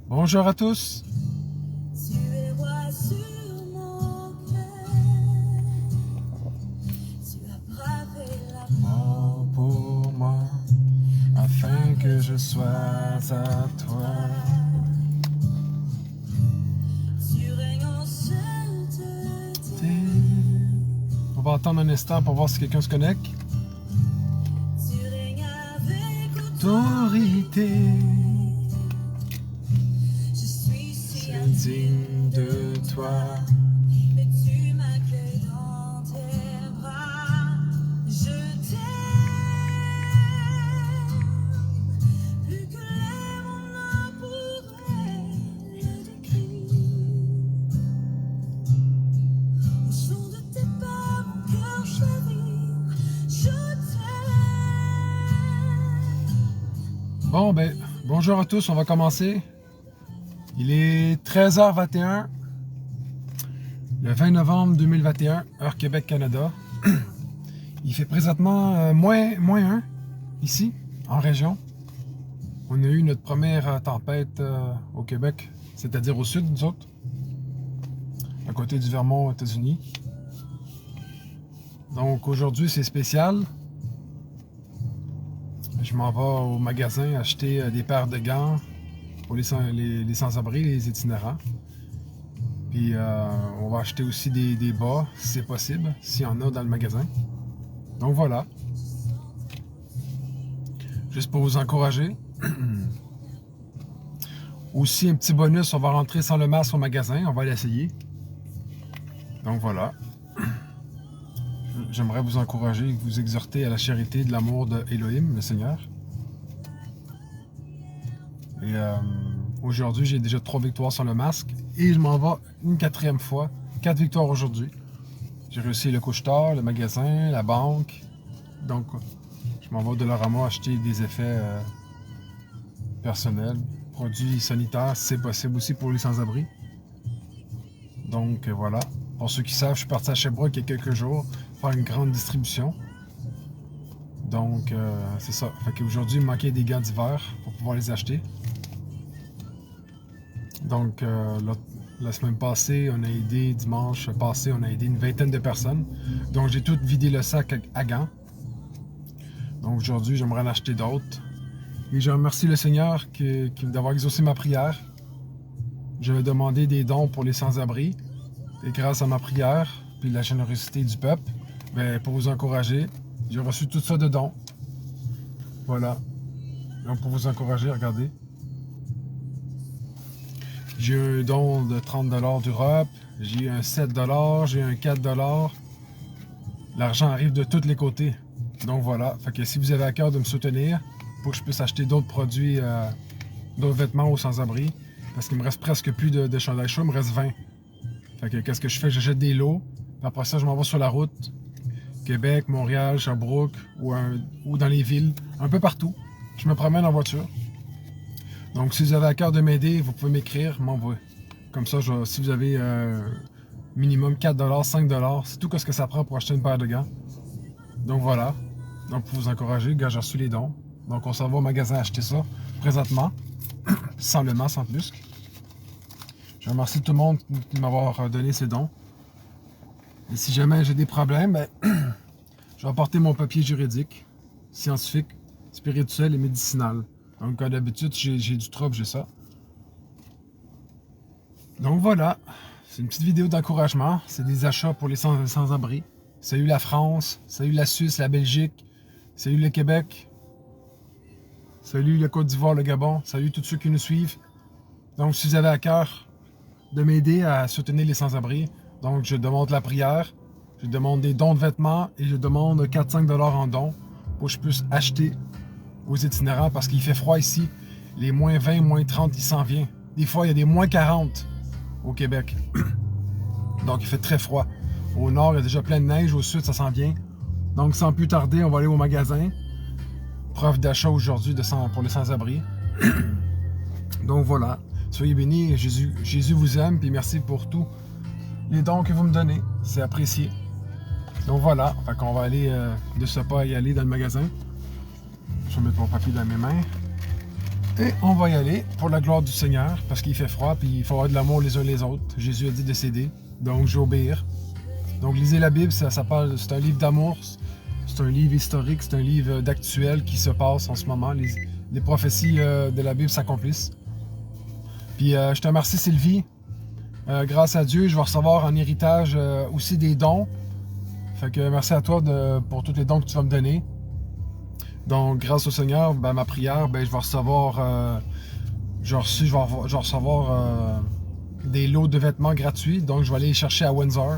Bonjour à tous. Tu es roi sur mon cœur. Tu as bravé la mort Mort pour moi, afin que je sois à toi. Tu règnes en sainteté. On va attendre un instant pour voir si quelqu'un se connecte. Tu règnes avec Autorité, Je suis si c'est indigne digne de toi. mais tu m'accueilles dans tes bras. Je t'aime plus que les mots ne pourraient le décrire. Au son de tes pas, mon cœur chavire. Je t'aime. Bon ben, bonjour à tous, on va commencer. Il est 13h21, le 20 novembre 2021, heure Québec-Canada. Il fait présentement moins 1 ici, en région. On a eu notre première tempête au Québec, c'est-à-dire au sud, nous autres, à côté du Vermont, aux États-Unis. Donc aujourd'hui, c'est spécial. Je m'en vais au magasin acheter des paires de gants pour les sans-abri, les itinérants. Puis on va acheter aussi des bas, si c'est possible, s'il y en a dans le magasin. Donc voilà. Juste pour vous encourager. Aussi un petit bonus, on va rentrer sans le masque au magasin, on va l'essayer. Donc voilà. J'aimerais vous encourager et vous exhorter à la charité de l'amour de Elohim, le Seigneur. Et aujourd'hui, j'ai déjà 3 victoires sans le masque. Et je m'en vais une 4e fois. 4 victoires aujourd'hui. J'ai réussi le couche-tard, le magasin, la banque. Donc, je m'en vais au Dollarama acheter des effets personnels, produits sanitaires, si c'est possible aussi pour les sans-abri. Donc, voilà. Pour ceux qui savent, je suis parti à Sherbrooke il y a quelques jours faire une grande distribution. Donc, c'est ça. Fait qu'aujourd'hui, il me manquait des gants d'hiver pour pouvoir les acheter. Donc, la semaine passée, on a aidé, dimanche passé, on a aidé une vingtaine de personnes. Donc, j'ai tout vidé le sac à gants. Donc, aujourd'hui, j'aimerais en acheter d'autres. Et je remercie le Seigneur d'avoir exaucé ma prière. Je vais demander des dons pour les sans-abri. Et grâce à ma prière, puis la générosité du peuple, ben, pour vous encourager, j'ai reçu tout ça de dons. Voilà. Donc, pour vous encourager, regardez. J'ai un don de 30$ d'Europe, j'ai un 7$, j'ai un 4$. L'argent arrive de tous les côtés. Donc voilà, fait que si vous avez à cœur de me soutenir pour que je puisse acheter d'autres produits, d'autres vêtements aux sans-abri, parce qu'il me reste presque plus de chandail chaud, il me reste 20. Fait que qu'est-ce que je fais? J'achète des lots, puis après ça je m'en vais sur la route, Québec, Montréal, Sherbrooke, ou dans les villes, un peu partout. Je me promène en voiture. Donc, si vous avez à cœur de m'aider, vous pouvez m'écrire, m'envoyer. Comme ça, si vous avez minimum 4$, 5$, c'est tout ce que ça prend pour acheter une paire de gants. Donc voilà. Donc, pour vous encourager, gars, j'ai reçu les dons. Donc, on s'en va au magasin acheter ça, présentement, sans le masque en plus. Je remercie tout le monde de m'avoir donné ces dons. Et si jamais j'ai des problèmes, ben, je vais apporter mon papier juridique, scientifique, spirituel et médicinal. Donc, comme d'habitude, j'ai du trouble, j'ai ça. Donc, voilà. C'est une petite vidéo d'encouragement. C'est des achats pour les sans-abri. Salut la France, salut la Suisse, la Belgique, salut le Québec, salut la Côte d'Ivoire, le Gabon, salut tous ceux qui nous suivent. Donc, si vous avez à cœur de m'aider à soutenir les sans-abri, donc je demande la prière, je demande des dons de vêtements et je demande 4-5$ en dons pour que je puisse acheter aux itinérants parce qu'il fait froid ici. Les moins 20, moins 30, il s'en vient. Des fois, il y a des moins 40 au Québec. Donc, il fait très froid. Au nord, il y a déjà plein de neige. Au sud, ça s'en vient. Donc, sans plus tarder, on va aller au magasin. Preuve d'achat aujourd'hui pour les sans-abri. Donc, voilà. Soyez bénis. Jésus vous aime. Puis merci pour tous les dons que vous me donnez. C'est apprécié. Donc, voilà. Fait qu'on va aller de ce pas y aller dans le magasin. Je vais mettre mon papier dans mes mains. Et on va y aller pour la gloire du Seigneur, parce qu'il fait froid, puis il faut avoir de l'amour les uns les autres. Jésus a dit de s'aider, donc je vais obéir. Donc lisez la Bible, ça parle, c'est un livre d'amour, c'est un livre historique, c'est un livre d'actuel qui se passe en ce moment. Les prophéties de la Bible s'accomplissent. Puis je te remercie Sylvie, grâce à Dieu, je vais recevoir en héritage aussi des dons. Fait que merci à toi pour tous les dons que tu vas me donner. Donc, grâce au Seigneur, ben, ma prière, ben, je vais recevoir, je vais recevoir des lots de vêtements gratuits. Donc, je vais aller les chercher à Windsor.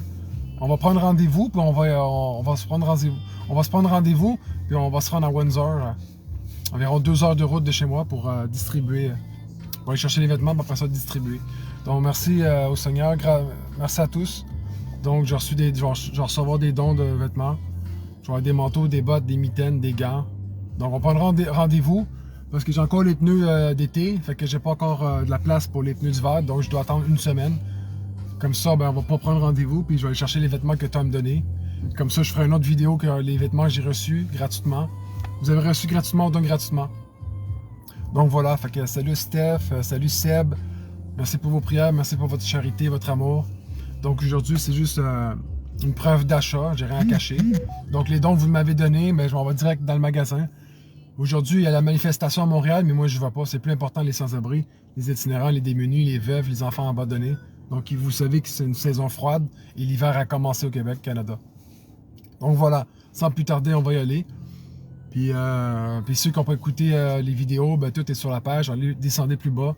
On va prendre rendez-vous, puis on va se prendre rendez-vous, puis on va se rendre à Windsor. Environ 2 heures de route de chez moi pour distribuer. On va aller chercher les vêtements, puis après ça, distribuer. Donc, merci au Seigneur. Merci à tous. Donc, je vais recevoir des dons de vêtements. Je vais avoir des manteaux, des bottes, des mitaines, des gants. Donc, on prendra rendez-vous parce que j'ai encore les pneus d'été. Fait que j'ai pas encore de la place pour les pneus d'hiver. Donc, je dois attendre une semaine. Comme ça, ben, on va pas prendre rendez-vous. Puis, je vais aller chercher les vêtements que tu as à me donner. Comme ça, je ferai une autre vidéo que les vêtements que j'ai reçus gratuitement. Vous avez reçu gratuitement, on donne gratuitement. Donc, voilà. Fait que salut Steph, salut Seb. Merci pour vos prières. Merci pour votre charité, votre amour. Donc, aujourd'hui, c'est juste une preuve d'achat. J'ai rien à cacher. Donc, les dons que vous m'avez donnés, ben, je m'en vais direct dans le magasin. Aujourd'hui, il y a la manifestation à Montréal, mais moi, je ne vais pas. C'est plus important les sans-abri, les itinérants, les démunis, les veuves, les enfants abandonnés. Donc, vous savez que c'est une saison froide et l'hiver a commencé au Québec, Canada. Donc, voilà. Sans plus tarder, on va y aller. Puis ceux qui n'ont pas écouté les vidéos, ben, tout est sur la page. Allez, descendez plus bas.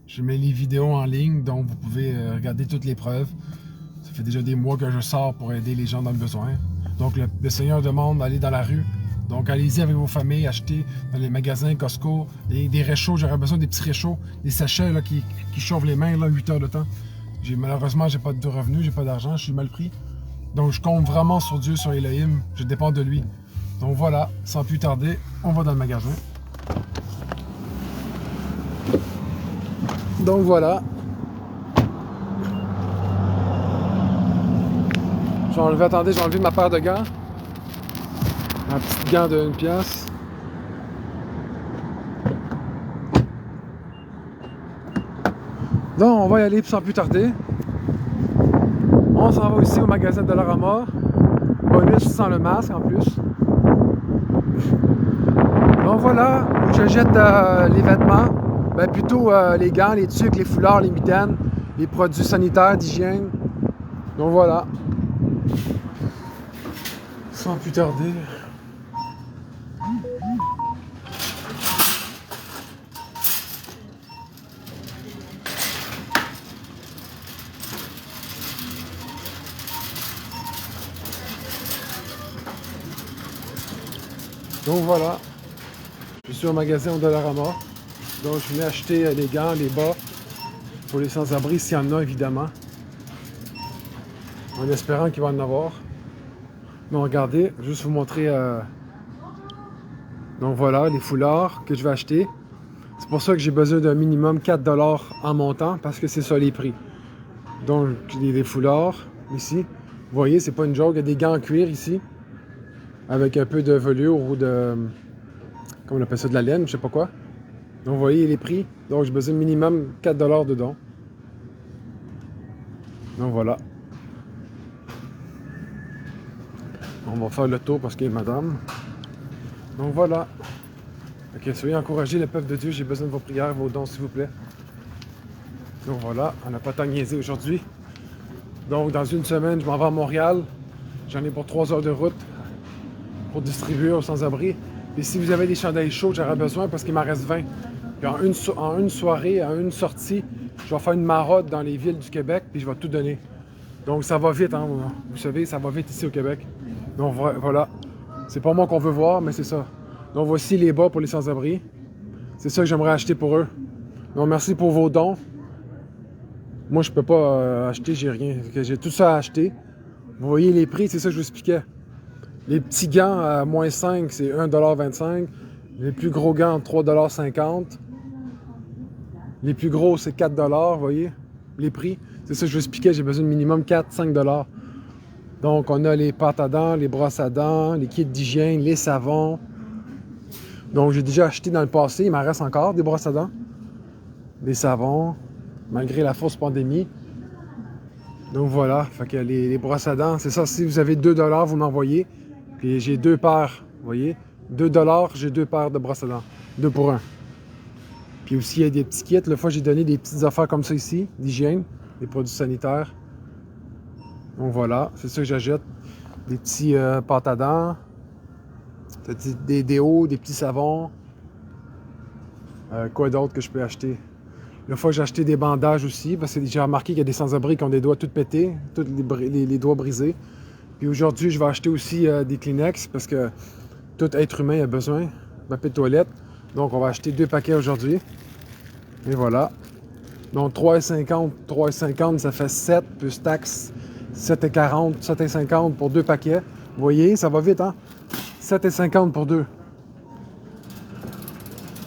Je mets les vidéos en ligne, donc vous pouvez regarder toutes les preuves. Ça fait déjà des mois que je sors pour aider les gens dans le besoin. Donc, le Seigneur demande d'aller dans la rue. Donc, allez-y avec vos familles, achetez dans les magasins, Costco, des réchauds. J'aurais besoin des petits réchauds, des sachets là, qui chauffent les mains là, 8 heures de temps. Malheureusement, j'ai pas de revenus, j'ai pas d'argent, je suis mal pris. Donc, je compte vraiment sur Dieu, sur Elohim. Je dépends de lui. Donc, voilà, sans plus tarder, on va dans le magasin. Donc, voilà. Je vais enlever ma paire de gants. Un petit gant de 1 pièce. Donc, on va y aller sans plus tarder. On s'en va aussi au magasin de Dollarama. Bonus sans le masque en plus. Donc voilà, je jette les vêtements. Ben plutôt les gants, les tuques, les foulards, les mitaines, les produits sanitaires, d'hygiène. Donc voilà. Sans plus tarder. Donc voilà, je suis au magasin au Dollarama. Donc je venais acheter les gants, les bas pour les sans-abri s'il y en a évidemment. En espérant qu'il va en avoir. Donc regardez, je vais juste vous montrer. Donc voilà, les foulards que je vais acheter. C'est pour ça que j'ai besoin d'un minimum 4 $ en montant parce que c'est ça les prix. Donc les foulards ici. Vous voyez, c'est pas une joke, il y a des gants en cuir ici. Avec un peu de velours ou de... Comment on appelle ça? De la laine, je sais pas quoi. Donc vous voyez les prix. Donc j'ai besoin de minimum 4 $ dedans. Donc voilà. On va faire le tour parce qu'il y a madame. Donc voilà. Ok, soyez encouragés, le peuple de Dieu. J'ai besoin de vos prières, vos dons, s'il vous plaît. Donc voilà, on n'a pas tant niaisé aujourd'hui. Donc dans une semaine, je m'en vais à Montréal. J'en ai pour 3 heures de route pour distribuer aux sans-abri. Et si vous avez des chandails chauds, j'aurais besoin parce qu'il m'en reste 20. Puis en une soirée, en une sortie, je vais faire une maraude dans les villes du Québec, puis je vais tout donner. Donc ça va vite, hein, vous savez, ça va vite ici au Québec. Donc voilà, c'est pas moi qu'on veut voir, mais c'est ça. Donc voici les bas pour les sans-abri. C'est ça que j'aimerais acheter pour eux. Donc merci pour vos dons. Moi je peux pas acheter, j'ai rien. J'ai tout ça à acheter. Vous voyez les prix, c'est ça que je vous expliquais. Les petits gants à moins 5, c'est 1,25 $. Les plus gros gants, 3,50 $. Les plus gros, c'est 4 $, vous voyez, les prix. C'est ça que je vous expliquais, j'ai besoin de minimum 4-5 $. Donc, on a les pâtes à dents, les brosses à dents, les kits d'hygiène, les savons. Donc j'ai déjà acheté dans le passé, il m'en reste encore des brosses à dents, des savons, malgré la fausse pandémie. Donc voilà, fait que les brosses à dents, c'est ça, si vous avez 2 $, vous m'envoyez. Puis j'ai 2 paires, vous voyez, 2 $, j'ai 2 paires de brosses à dents, 2 pour 1. Puis aussi, il y a des petits kits. L'autre fois, j'ai donné des petites affaires comme ça ici, d'hygiène, des produits sanitaires. Donc voilà, c'est ça que j'achète. Des petits pâtes à dents, des déos, des petits savons. Quoi d'autre que je peux acheter? L'autre fois, j'ai acheté des bandages aussi, parce que j'ai remarqué qu'il y a des sans-abri qui ont des doigts tout pétés, tous les doigts brisés. Puis aujourd'hui, je vais acheter aussi des Kleenex, parce que tout être humain a besoin d'un papier de toilette. Donc, on va acheter 2 paquets aujourd'hui. Et voilà. Donc, 3,50, ça fait 7, plus taxes, 7,40, 7,50 pour 2 paquets. Vous voyez, ça va vite, hein? 7,50 pour 2.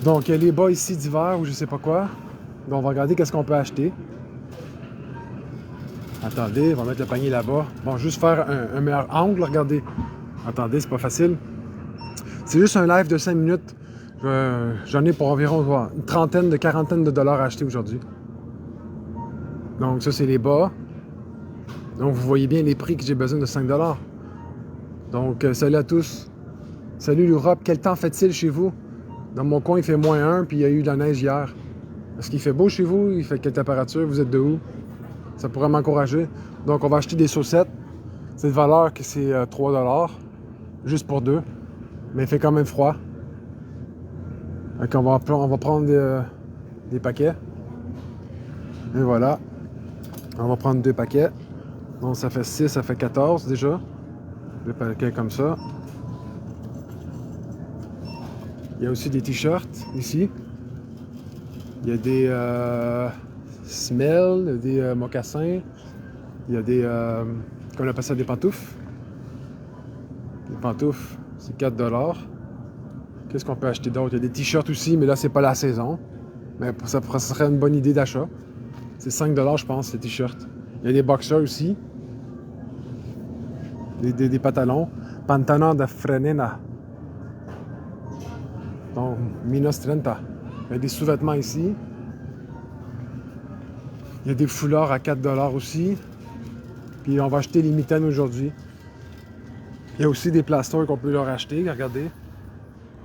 Donc, il y a les bas ici d'hiver ou je sais pas quoi. Donc, on va regarder qu'est-ce qu'on peut acheter. Attendez, on va mettre le panier là-bas. Bon, juste faire un meilleur angle, regardez. Attendez, c'est pas facile. C'est juste un live de 5 minutes. J'en ai pour environ une trentaine, quarantaine de dollars à acheter aujourd'hui. Donc ça, c'est les bas. Donc vous voyez bien les prix que j'ai besoin de 5 $. Donc salut à tous. Salut l'Europe. Quel temps fait-il chez vous? Dans mon coin, il fait -1, puis il y a eu de la neige hier. Est-ce qu'il fait beau chez vous? Il fait quelle température? Vous êtes de où? Ça pourrait m'encourager. Donc on va acheter des chaussettes. C'est de valeur que c'est 3 $. Juste pour 2. Mais il fait quand même froid. Donc on va prendre des paquets. Et voilà. On va prendre 2 paquets. Donc ça fait 6, ça fait 14 déjà. 2 paquets comme ça. Il y a aussi des t-shirts ici. Il y a des semelles, des mocassins. Il y a des... comment on appelle ça? Des pantoufles. Les pantoufles, c'est 4 $. Qu'est-ce qu'on peut acheter d'autre? Il y a des t-shirts aussi, mais là, c'est pas la saison. Mais ça serait une bonne idée d'achat. C'est 5 $, je pense, ces t-shirts. Il y a des boxers aussi. Des pantalons. Pantalon de Frenena. Donc, minus 30. Il y a des sous-vêtements ici. Il y a des foulards à 4 $ aussi. Puis on va acheter les mitaines aujourd'hui. Il y a aussi des plasters qu'on peut leur acheter. Regardez.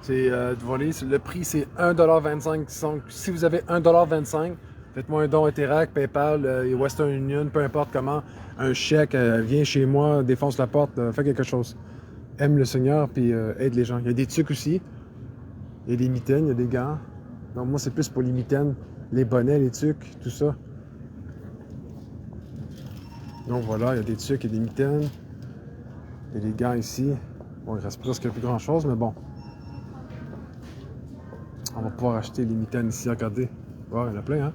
C'est le prix, c'est 1,25 $. Si vous avez 1,25 $, faites-moi un don Interac, PayPal, Western Union, peu importe comment. Un chèque, viens chez moi, défonce la porte, fais quelque chose. Aime le Seigneur, puis aide les gens. Il y a des tucs aussi. Il y a des mitaines, il y a des gants. Donc moi, c'est plus pour les mitaines, les bonnets, les tucs, tout ça. Donc voilà, il y a des tucs, il y a des mitaines. Il y a des gants ici. Bon, il reste presque plus grand-chose, mais bon. On va pouvoir acheter les mitaines ici, regardez. Oh, il y en a plein, hein?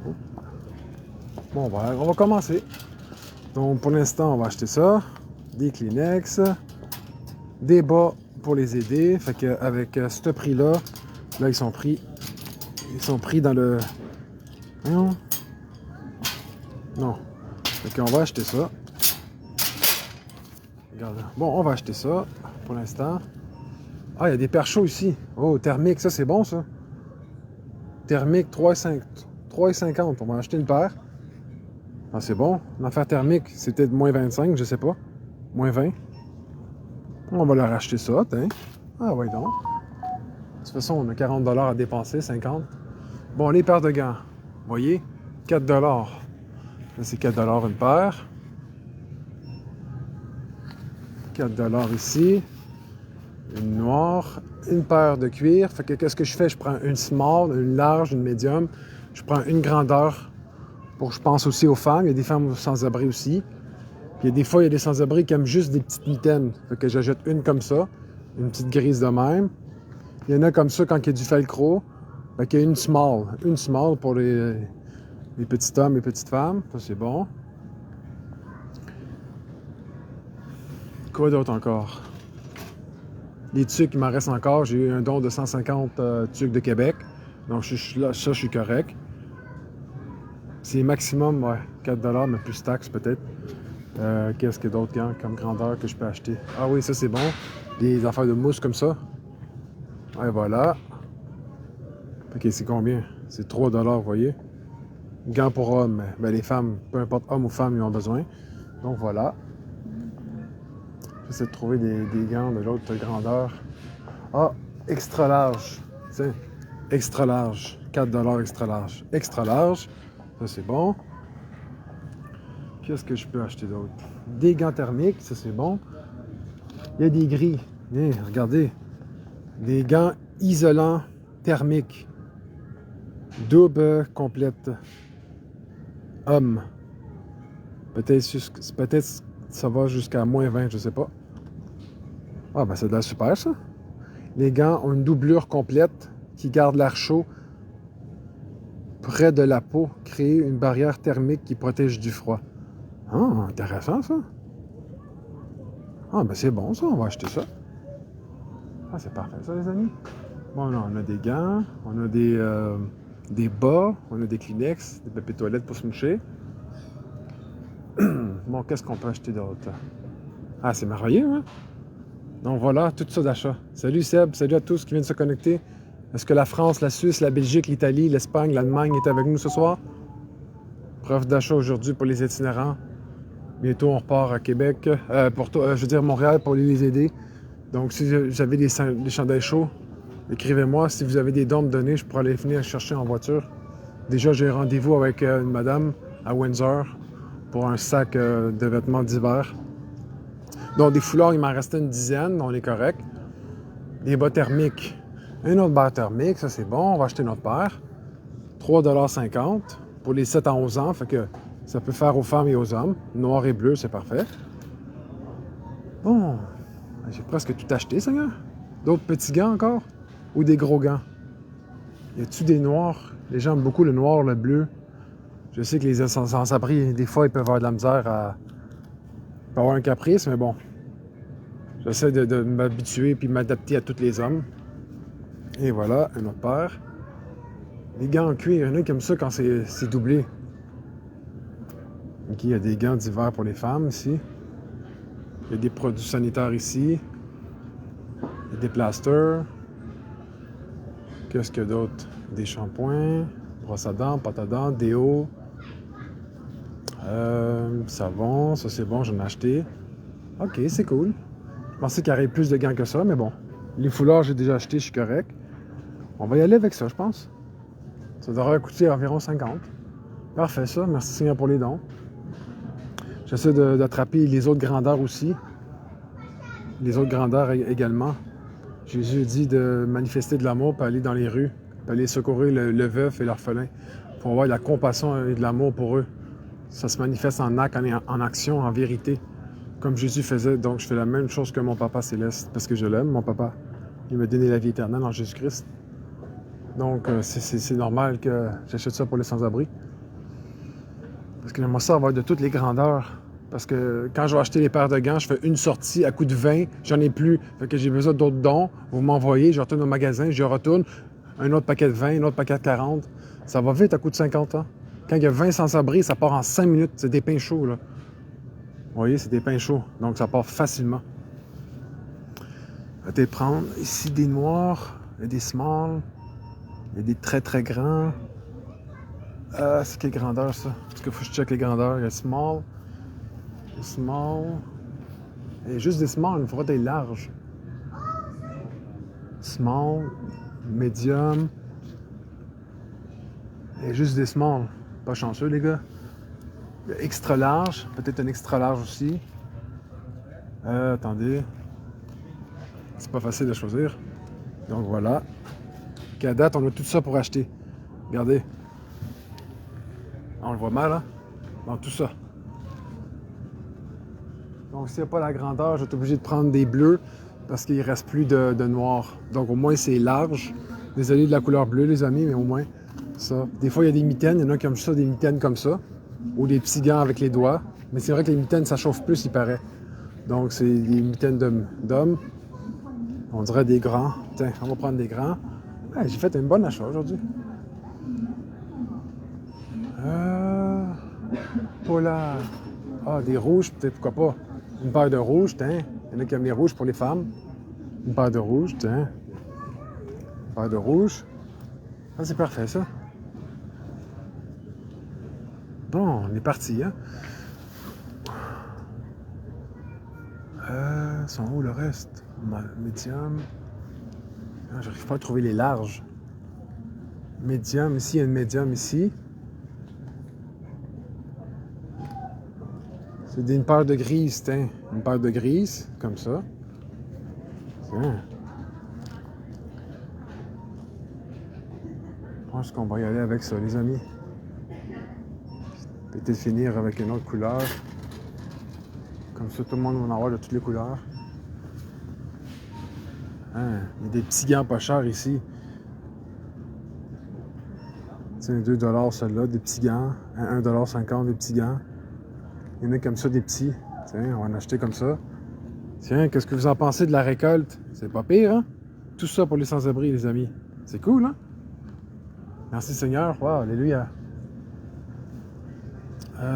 Oh. Bon, on va commencer. Donc, pour l'instant, on va acheter ça. Des Kleenex. Des bas pour les aider. Fait qu'avec ce prix-là, là, ils sont pris dans le... Non. Non. Fait qu'on va acheter ça. Regarde. Bon, on va acheter ça pour l'instant. Ah, il y a des paires chauds ici. Oh, thermique, ça c'est bon ça. Thermique 3,50. On va acheter une paire. Ah, c'est bon. L'affaire thermique, c'était de -25, je sais pas. -20. On va leur acheter ça, tiens. Ah, ouais, donc. De toute façon, on a 40 $ à dépenser, 50. Bon, les paires de gants. Vous voyez? 4 $. Là, c'est 4 $ une paire. 4 $ ici. Une noire, une paire de cuir. Fait que qu'est-ce que je fais? Je prends une small, une large, une médium. Je prends une grandeur. Je pense aussi aux femmes. Il y a des femmes sans-abri aussi. Puis des fois, il y a des sans-abri qui aiment juste des petites mitaines. Fait que j'achète une comme ça. Une petite grise de même. Il y en a comme ça quand il y a du velcro. Fait qu'il y a une small. Une small pour les petits hommes et petites femmes. Ça, c'est bon. Quoi d'autre encore? Les tucs, il m'en reste encore. J'ai eu un don de 150 tucs de Québec. Donc, je suis correct. C'est maximum, ouais, 4 $, mais plus taxes peut-être. Qu'est-ce qu'il y a d'autres gants comme grandeur que je peux acheter? Ah oui, ça c'est bon. Des affaires de mousse comme ça. Et voilà. Ok, c'est combien? C'est 3 $, vous voyez? Gants pour hommes. Ben, les femmes, peu importe hommes ou femmes, ils ont besoin. Donc voilà. J'essaie de trouver des gants de l'autre grandeur. Ah, extra large. Tiens, extra large. 4 $ extra large. Extra large. Ça, c'est bon. Qu'est-ce que je peux acheter d'autre? Des gants thermiques. Ça, c'est bon. Il y a des gris. Viens, regardez. Des gants isolants thermiques. Double complète. Homme. Peut-être ça va jusqu'à -20, je sais pas. Ah, ben c'est de la super, ça. Les gants ont une doublure complète qui garde l'air chaud près de la peau, créer une barrière thermique qui protège du froid. Ah, intéressant, ça. Ah, ben c'est bon, ça. On va acheter ça. Ah, c'est parfait, ça, les amis. Bon, là, on a des gants, on a des bas, on a des Kleenex, des papiers toilettes pour se moucher. Bon, qu'est-ce qu'on peut acheter d'autre? Ah, c'est merveilleux, hein? Donc voilà, tout ça d'achat. Salut Seb, salut à tous qui viennent se connecter. Est-ce que la France, la Suisse, la Belgique, l'Italie, l'Espagne, l'Allemagne est avec nous ce soir? Preuve d'achat aujourd'hui pour les itinérants. Bientôt, on repart à Québec, je veux dire Montréal, pour aller les aider. Donc, si vous avez des chandails chauds, écrivez-moi. Si vous avez des dons à me donner, je pourrais aller venir chercher en voiture. Déjà, j'ai rendez-vous avec une madame à Windsor pour un sac de vêtements d'hiver. Donc, des foulards, il m'en restait une dizaine, on est correct. Des bas thermiques. Un autre bas thermique, ça c'est bon, on va acheter notre paire. 3,50 $ pour les 7 à 11 ans, fait que ça peut faire aux femmes et aux hommes. Noir et bleu, c'est parfait. Bon, j'ai presque tout acheté, Seigneur. D'autres petits gants encore? Ou des gros gants? Y a-tu des noirs? Les gens aiment beaucoup le noir, le bleu. Je sais que les sans-abri, des fois, ils peuvent avoir de la misère à avoir un caprice, mais bon. J'essaie de m'habituer et m'adapter à tous les hommes. Et voilà, un autre paire. Les gants en cuir, il y en a qui aiment ça quand c'est doublé. OK, il y a des gants d'hiver pour les femmes ici. Il y a des produits sanitaires ici. Il y a des plasters. Qu'est-ce qu'il y a d'autre? Des shampoings, brosse à dents, pâte à dents, déo. Savon, ça c'est bon, j'en ai acheté. OK, c'est cool. Je pensais qu'il y aurait plus de gants que ça, mais bon. Les foulards, j'ai déjà acheté, je suis correct. On va y aller avec ça, je pense. Ça devrait coûter environ 50. Parfait, ça. Merci Seigneur pour les dons. J'essaie d'attraper les autres grandeurs aussi. Les autres grandeurs également. Jésus dit de manifester de l'amour pour aller dans les rues, pour aller secourir le veuf et l'orphelin, pour avoir de la compassion et de l'amour pour eux. Ça se manifeste en acte, en action, en vérité, comme Jésus faisait. Donc, je fais la même chose que mon Papa céleste, parce que je l'aime, mon Papa. Il m'a donné la vie éternelle en Jésus-Christ. Donc, c'est normal que j'achète ça pour les sans-abri. Parce que j'aimerais ça avoir de toutes les grandeurs. Parce que quand je vais acheter les paires de gants, je fais une sortie à coût de 20, j'en ai plus. Fait que j'ai besoin d'autres dons. Vous m'envoyez, je retourne au magasin, je retourne. Un autre paquet de 20, un autre paquet de 40. Ça va vite à coût de 50 ans. Quand il y a 20 sans-abri, ça part en 5 minutes. C'est des pains chauds, là. Vous voyez, c'est des pains chauds. Donc, ça part facilement. Je vais te prendre ici des noirs, il y a des small, il y a des très, très grands. C'est quelle grandeur, ça? Parce qu'il faut que je check les grandeurs. Il y a small. Small. Il y a juste des small, il faudra des larges. Small, medium. Il y a juste des small. Pas chanceux, les gars. Il y a extra large, peut-être un extra large aussi. Attendez. C'est pas facile de choisir. Donc voilà. Qu'à date, on a tout ça pour acheter. Regardez. On le voit mal, hein? Bon, tout ça. Donc, s'il n'y a pas la grandeur, je vais être obligé de prendre des bleus parce qu'il ne reste plus de noir. Donc, au moins, c'est large. Désolé de la couleur bleue, les amis, mais au moins, ça. Des fois, il y a des mitaines. Il y en a qui aiment ça, des mitaines comme ça. Ou des petits gants avec les doigts. Mais c'est vrai que les mitaines, ça chauffe plus, il paraît. Donc, c'est des mitaines d'hommes. On dirait des grands. Tiens, on va prendre des grands. Ah, j'ai fait une bonne achat aujourd'hui. Polar. Ah, des rouges, peut-être, pourquoi pas. Une paire de rouges, tiens. Il y en a qui aiment les rouges pour les femmes. Une paire de rouges, tiens. Vert de rouge. Ah, c'est parfait, ça. Bon, on est parti, hein? Sont où le reste? Médium. Ah, j'arrive pas à trouver les larges. Médium, ici, il y a une médium ici. C'est une paire de grises, tiens. Une paire de grises, comme ça. Tiens. Je pense qu'on va y aller avec ça, les amis. Peut-être finir avec une autre couleur. Comme ça, tout le monde va en avoir de toutes les couleurs. Hein, il y a des petits gants pas chers ici. Tiens, 2 $ ceux-là, des petits gants. 1,50 $ des petits gants. Il y en a comme ça, des petits. Tiens, on va en acheter comme ça. Tiens, qu'est-ce que vous en pensez de la récolte? C'est pas pire, hein? Tout ça pour les sans-abri, les amis. C'est cool, hein? Merci Seigneur. Wow, alléluia.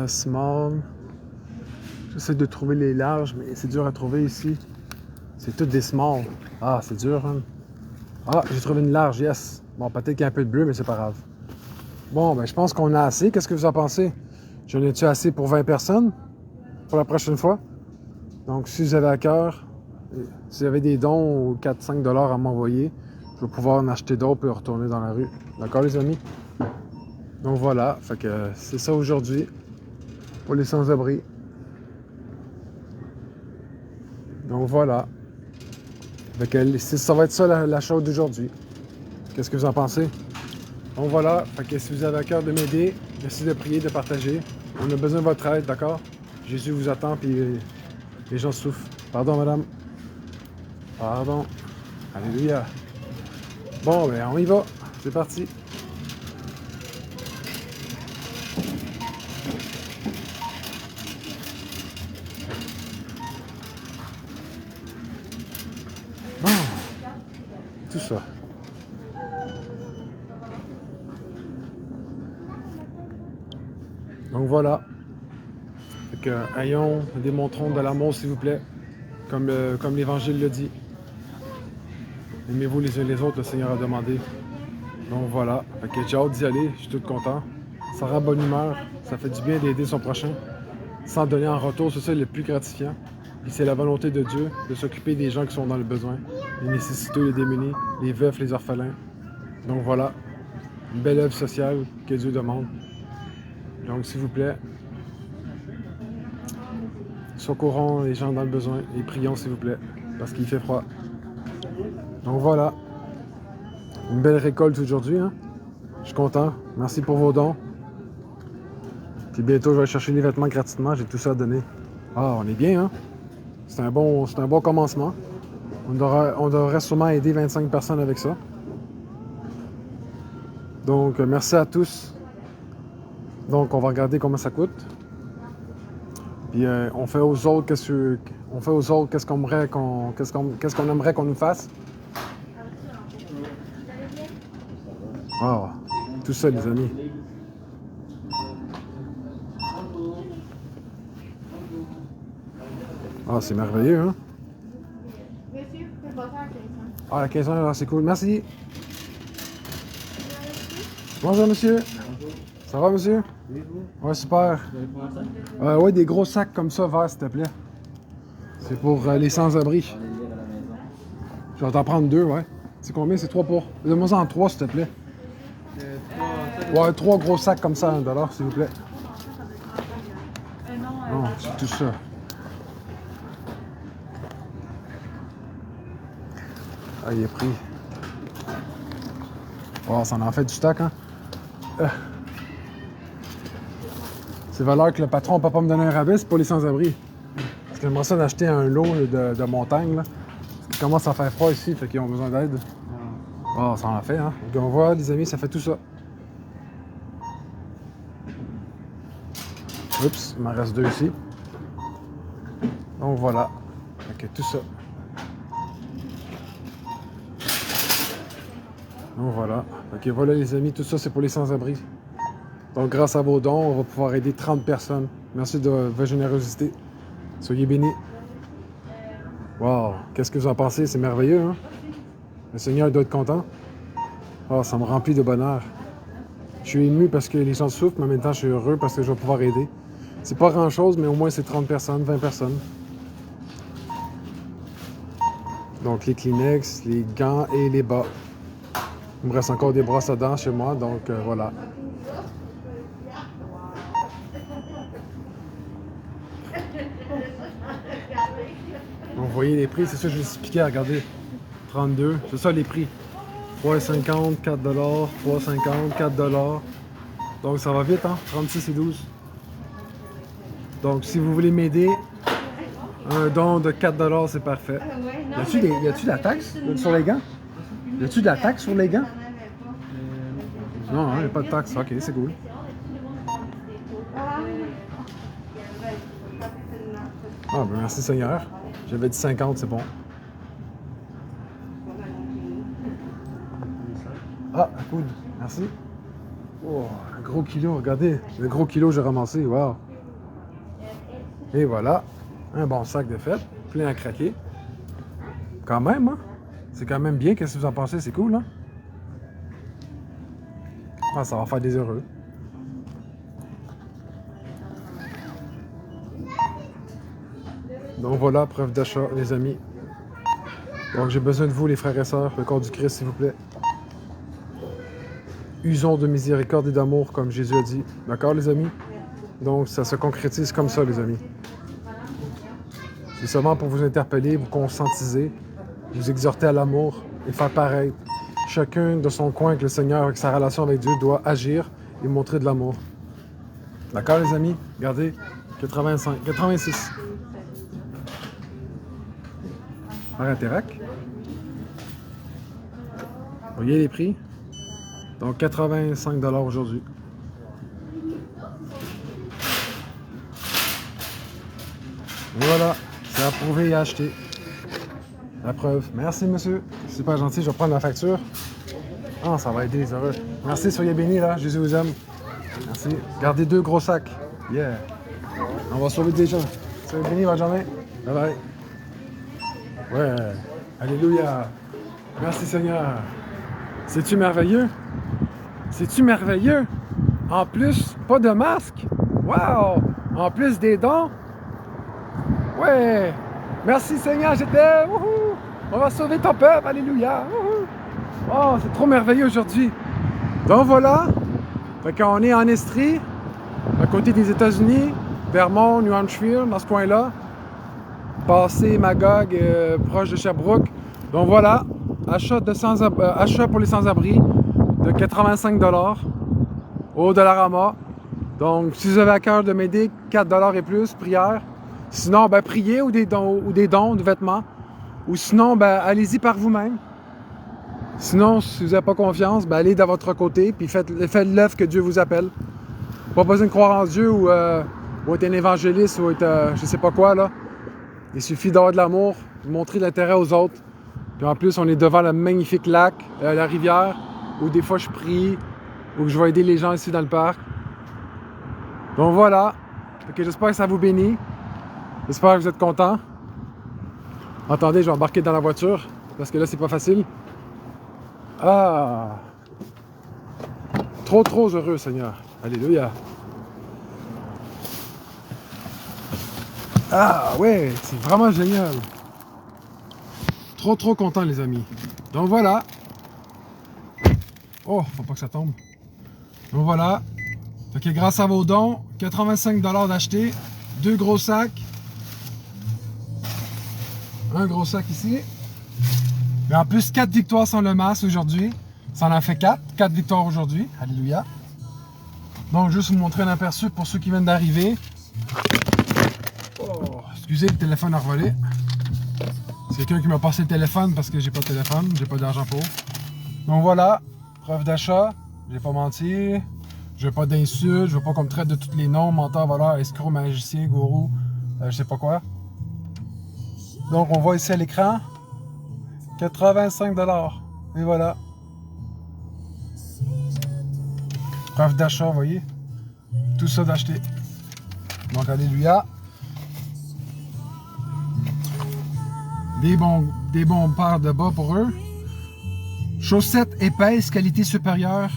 Small. J'essaie de trouver les larges, mais c'est dur à trouver ici. C'est toutes des small. Ah, c'est dur, hein? Ah, j'ai trouvé une large, yes. Bon, peut-être qu'il y a un peu de bleu, mais c'est pas grave. Bon, ben, je pense qu'on a assez. Qu'est-ce que vous en pensez? J'en ai-tu assez pour 20 personnes? Pour la prochaine fois? Donc, si vous avez à cœur, si vous avez des dons ou 4-5 $ à m'envoyer, je vais pouvoir en acheter d'autres et retourner dans la rue. D'accord, les amis? Donc voilà, fait que c'est ça aujourd'hui pour les sans-abri. Donc voilà. Fait que ça va être ça la chose d'aujourd'hui. Qu'est-ce que vous en pensez? Donc voilà, fait que si vous avez à cœur de m'aider, merci de prier, de partager. On a besoin de votre aide, d'accord? Jésus vous attend, puis les gens souffrent. Pardon, madame. Pardon. Alléluia. Bon, ben on y va. C'est parti. Bon. Tout ça. Donc voilà. Fait que, ayons, démontrons de l'amour, s'il vous plaît, comme l'Évangile le dit. Aimez-vous les uns les autres, le Seigneur a demandé. Donc voilà. Fait que j'ai hâte d'y aller, je suis tout content. Ça rend bonne humeur, ça fait du bien d'aider son prochain. Sans donner en retour, c'est ça le plus gratifiant. Puis c'est la volonté de Dieu de s'occuper des gens qui sont dans le besoin, les nécessiteux, les démunis, les veufs, les orphelins. Donc voilà, une belle œuvre sociale que Dieu demande. Donc s'il vous plaît, secourons les gens dans le besoin et prions s'il vous plaît, parce qu'il fait froid. Donc voilà, une belle récolte aujourd'hui, hein? Je suis content, merci pour vos dons. Puis bientôt je vais chercher les vêtements gratuitement, j'ai tout ça à donner. Ah, on est bien, hein? C'est un bon commencement. On devrait sûrement aider 25 personnes avec ça. Donc, merci à tous. Donc, on va regarder comment ça coûte. Puis, on fait aux autres qu'est-ce qu'on aimerait qu'on nous fasse. Wow, tout ça, les amis. Ah, c'est merveilleux, hein? Monsieur, vous pouvez passer à 15 ans. Ah, la 15 ans, c'est cool. Merci. Bonjour, monsieur. Ça va, monsieur? Oui, vous? Ouais, super. Vous avez pas ça? Ouais, des gros sacs comme ça, verts, s'il te plaît. C'est pour les sans-abri. Allez lire à la maison. Je vais t'en prendre 2, ouais. C'est combien? C'est 3 pour. Donne-moi en 3, s'il te plaît. Ouais, 3 gros sacs comme ça, 1 $, s'il vous plaît. Non, c'est tout ça. Ah, il est pris. Oh, ça en fait du stock, hein? C'est valeur que le patron ne peut pas me donner un rabais, c'est pour les sans-abri. Parce que j'aimerais ça d'acheter un lot de montagne, là. Parce qu'il commence à faire froid ici, fait qu'ils ont besoin d'aide. Oh, ça en fait, hein? Donc, on voit, les amis, ça fait tout ça. Oups, il m'en reste 2 ici. Donc, voilà. Fait que tout ça. Donc, voilà. Fait que voilà, les amis, tout ça, c'est pour les sans-abri. Donc, grâce à vos dons, on va pouvoir aider 30 personnes. Merci de votre générosité. Soyez bénis. Wow! Qu'est-ce que vous en pensez? C'est merveilleux, hein? Le Seigneur doit être content. Oh, ça me remplit de bonheur. Je suis ému parce que les gens souffrent, mais en même temps, je suis heureux parce que je vais pouvoir aider. C'est pas grand-chose, mais au moins c'est 30 personnes, 20 personnes. Donc les Kleenex, les gants et les bas. Il me reste encore des brosses à dents chez moi, donc voilà. Donc vous voyez les prix, c'est ça que je vous expliquais, regardez. 32, c'est ça les prix. 3,50, 4 $, 3,50, 4 $. Donc ça va vite, hein? 36 et 12. Donc si vous voulez m'aider, un don de 4 $, c'est parfait. Y a-tu de la taxe sur les gants? Y a-tu de la taxe sur les gants? Non, il n'y a pas de taxe. Ok, c'est cool. Ah, ben merci Seigneur. J'avais dit 50, c'est bon. Ah, un coude. Merci. Oh, un gros kilo, regardez. Le gros kilo que j'ai ramassé. Wow. Et voilà. Un bon sac de fête. Plein à craquer. Quand même, hein? C'est quand même bien. Qu'est-ce que vous en pensez? C'est cool, hein? Ah, ça va faire des heureux. Donc voilà, preuve d'achat, les amis. Donc j'ai besoin de vous, les frères et sœurs, le corps du Christ, s'il vous plaît. Usons de miséricorde et d'amour, comme Jésus a dit. D'accord, les amis? Donc ça se concrétise comme ça, les amis. C'est seulement pour vous interpeller, vous conscientiser, vous exhorter à l'amour et faire pareil. Chacun de son coin avec le Seigneur, avec sa relation avec Dieu, doit agir et montrer de l'amour. D'accord, les amis? Regardez, 85, 86. Par Interac. Vous voyez les prix? Donc 85 $ aujourd'hui. Voilà, c'est approuvé et acheté. La preuve. Merci, monsieur. C'est super gentil. Je vais prendre la facture. Ah, ça va aider les heureux. Merci, soyez bénis, là. Jésus vous aime. Merci. Gardez 2 gros sacs. Yeah. On va sauver des gens. Soyez bénis, bonne journée. Bye bye. Ouais. Alléluia. Merci, Seigneur. C'est-tu merveilleux? C'est-tu merveilleux? En plus, pas de masque. Wow! En plus des dons. Ouais. Merci, Seigneur, je t'aime. On va sauver ton peuple. Alléluia. Oh, c'est trop merveilleux aujourd'hui. Donc voilà. Fait qu'on est en Estrie, à côté des États-Unis, Vermont, New Hampshire, dans ce coin-là. Passé Magog, proche de Sherbrooke. Donc voilà, achat pour les sans-abri de 85 $ au Dollarama. Donc si vous avez à cœur de m'aider, 4 $ et plus, prière. Sinon, ben, priez ou des dons de vêtements. Ou sinon, ben, allez-y par vous-même. Sinon, si vous n'avez pas confiance, ben, allez de votre côté puis faites l'œuvre que Dieu vous appelle. Pas besoin de croire en Dieu ou être un évangéliste ou être je sais pas quoi, là. Il suffit d'avoir de l'amour, de montrer de l'intérêt aux autres. Puis en plus, on est devant le magnifique lac, la rivière, où des fois je prie, ou que je vais aider les gens ici dans le parc. Donc voilà. J'espère que ça vous bénit. J'espère que vous êtes contents. Attendez, je vais embarquer dans la voiture, parce que là, c'est pas facile. Ah! Trop heureux, Seigneur. Alléluia. Ah ouais, c'est vraiment génial. Trop content, les amis. Donc voilà. Oh, faut pas que ça tombe. Donc voilà. Fait que grâce à vos dons, 85 $ d'acheter, 2 gros sacs. Un gros sac ici. Mais en plus, 4 victoires sans le masque aujourd'hui. Ça en a fait 4. 4 victoires aujourd'hui. Alléluia. Donc, juste vous montrer un aperçu pour ceux qui viennent d'arriver. Oh, excusez, le téléphone a revolé. C'est quelqu'un qui m'a passé le téléphone parce que j'ai pas de téléphone. J'ai pas d'argent pour. Donc voilà. Preuve d'achat. J'ai pas menti. Je veux pas d'insultes. Je veux pas qu'on me traite de tous les noms. Menteur, voleur, escroc, magicien, gourou. Je sais pas quoi. Donc, on voit ici à l'écran. 85 $. Et voilà. Preuve d'achat, vous voyez. Tout ça d'acheter. Donc, alléluia. Des bons paires de bas pour eux. Chaussettes épaisses, qualité supérieure.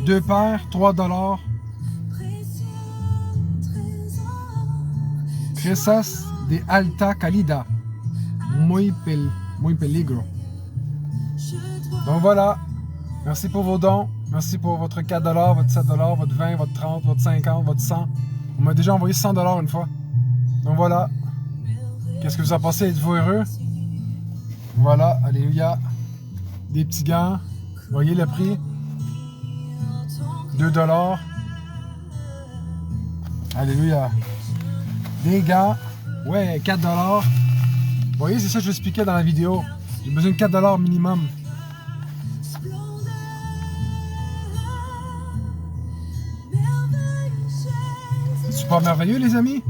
2 paires, 3 $. Cresas de alta calidad. Muy peligro. Donc voilà. Merci pour vos dons. Merci pour votre 4 $, votre 7 $, votre 20, votre 30, votre 50, votre 100. On m'a déjà envoyé 100 $ une fois. Donc voilà. Qu'est-ce que vous en pensez? Êtes-vous heureux? Voilà. Alléluia. Des petits gants. Voyez le prix? 2 $. Alléluia. Des gants. Ouais, 4 $. Vous voyez, c'est ça que je vous expliquais dans la vidéo. J'ai besoin de 4 $ minimum. C'est super merveilleux, les amis.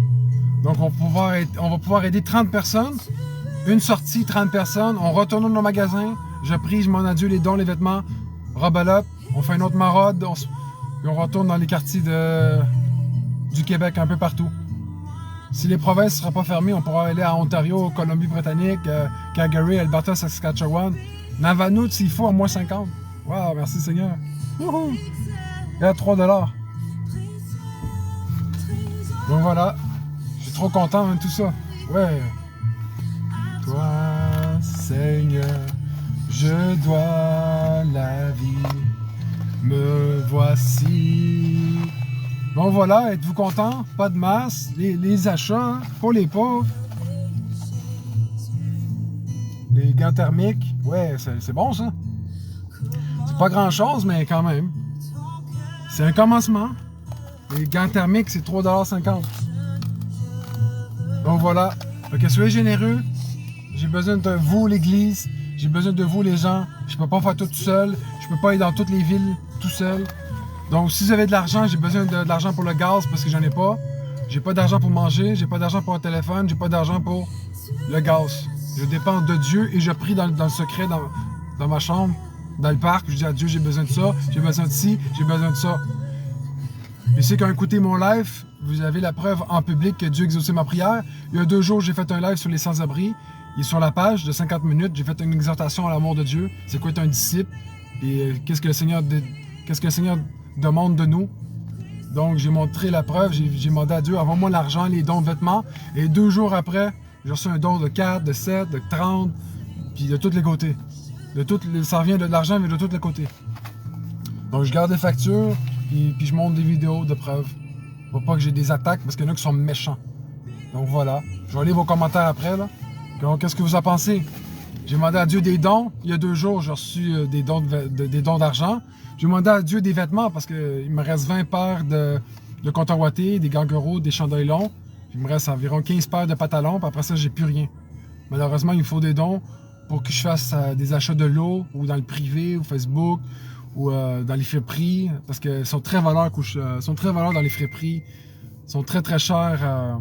Donc, on va pouvoir aider 30 personnes. Une sortie, 30 personnes. On retourne dans nos magasins. Je prie, je demande à Dieu les dons, les vêtements. Rebalote. On fait une autre maraude. Puis on retourne dans les quartiers du Québec, un peu partout. Si les provinces ne seront pas fermées, on pourra aller à Ontario, Colombie-Britannique, Calgary, Alberta, Saskatchewan. Navanut, s'il faut, à moins 50. Wow, merci Seigneur. Wouhou! Et à 3 $. Donc voilà. Je suis trop content de tout ça. Ouais. Toi, Seigneur, je dois la vie. Me voici. Bon voilà, êtes-vous content? Pas de masse, les achats, hein, pour les pauvres. Les gants thermiques, ouais, c'est bon ça. C'est pas grand-chose, mais quand même. C'est un commencement. Les gants thermiques, c'est 3,50 $. Donc voilà, donc soyez généreux. J'ai besoin de vous, l'Église. J'ai besoin de vous, les gens. Je peux pas faire tout seul. Je peux pas aller dans toutes les villes tout seul. Donc, si vous avez de l'argent, j'ai besoin de l'argent pour le gaz parce que j'en ai pas. J'ai pas d'argent pour manger, j'ai pas d'argent pour un téléphone, j'ai pas d'argent pour le gaz. Je dépends de Dieu et je prie dans le secret, dans ma chambre, dans le parc. Je dis à Dieu, j'ai besoin de ça, j'ai besoin de ci, j'ai besoin de ça. Et ceux qui ont écouté mon live, vous avez la preuve en public que Dieu exaucait ma prière. Il y a 2 jours, j'ai fait un live sur les sans-abri. Il est sur la page de 50 minutes. J'ai fait une exhortation à l'amour de Dieu. C'est quoi être un disciple? Et qu'est-ce que le Seigneur demande de nous? Donc, j'ai montré la preuve. J'ai demandé à Dieu, envoie-moi l'argent, les dons de vêtements. Et 2 jours après, j'ai reçu un don de 4, de 7, de 30, puis de tous les côtés. Ça revient de l'argent, mais de tous les côtés. Donc, je garde les factures, puis je monte des vidéos de preuves. Pour pas que j'ai des attaques, parce qu'il y en a qui sont méchants. Donc, voilà. Je vais lire vos commentaires après, là. Qu'est-ce que vous en pensez? J'ai demandé à Dieu des dons. Il y a 2 jours, j'ai reçu des dons d'argent. J'ai demandé à Dieu des vêtements parce qu'il me reste 20 paires de compteurs wattés, des gangueros, des chandails longs. Il me reste environ 15 paires de pantalons. Puis après ça, j'ai plus rien. Malheureusement, il me faut des dons pour que je fasse des achats de l'eau ou dans le privé ou Facebook ou dans les friperies. Parce qu'ils sont très valeurs dans les friperies. Ils sont très très chers.